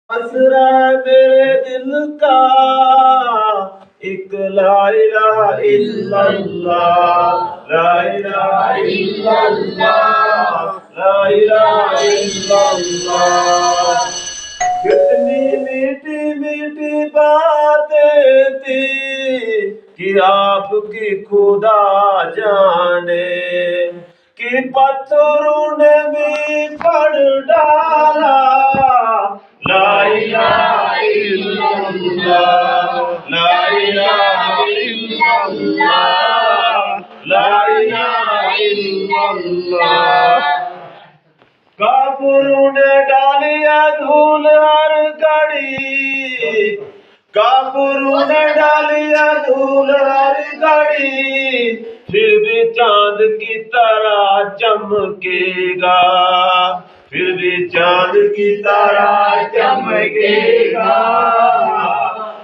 आसरा मेरे दिल का एक ला इलाहा इल्लल्लाह, ला इलाहा इल्लल्लाह, ला इलाहा इल्लल्लाह। कितनी मीठी मीठी बातें थी कि आपकी खुदा जाने, कि पत्थरों ने भी पढ़ डाला ला इलाहा इल्लल्लाह, ला इलाहा इल्लल्लाह, ला इलाहा इल्लल्लाह। काफिरों ने डालिया धूल हर घड़ी, काफिरों ने डालिया धूल हर घड़ी, फिर भी चांद की तरह चमकेगा, फिर भी चांद की तरह चमकेगा।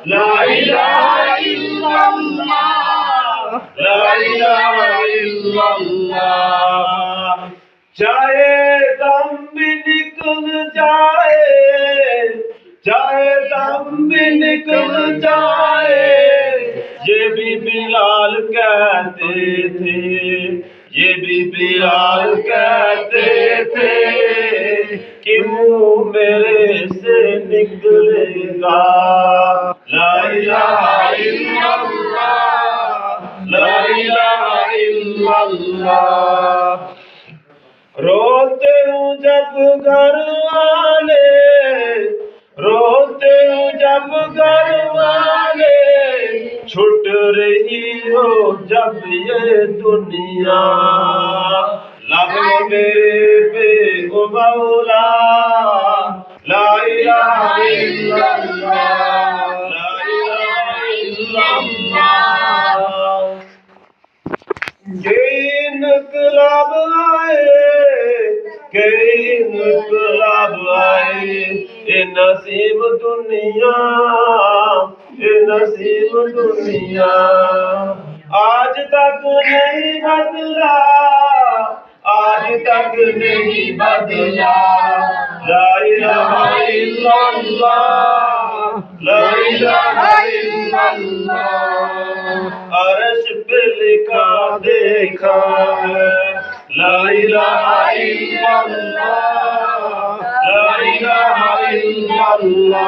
ला इलाहा इल्लल्लाह, ला इलाहा इल्लल्लाह। चाहे दम भी निकल जाए, चाहे दम भी निकल जाए, ये भी बिलाल कहते थे, ये भी बिलाल कहते थे कि मुंह मेरे से निकलेगा ला इलाहा इल्लल्लाह, ला इलाहा इल्लल्लाह। रोते हूँ जब घर वाले, रोते हूँ जब घर वाले, छुट रही हो जब ये दुनिया, लब मेरे पे ओ मौला ला इलाहा इल्लल्लाह, ला इलाहा इल्लल्लाह। कई इनकलाब आए, कई इनकलाब आए, ये नसीब दुनिया, ये नसीब दुनिया। आज तक नहीं बदला, आज तक नहीं बदला ला इलाहा इल्लल्लाह, ला इलाहा इल्लल्लाह। अर्श पे लिखा देखा है ला इलाहा इल्लल्लाह, ला इलाहा इल्लल्लाह।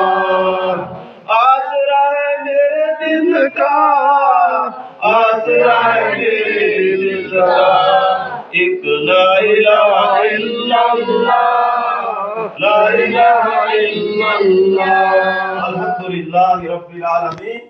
आसरा है मेरे दिल का, आसरा है मेरे दिल का एक ला इलाहा इल्लल्लाह, ला इलाहा इल्लल्लाह। अल्हम्दुलिल्लाह रब्बिल आलमीन।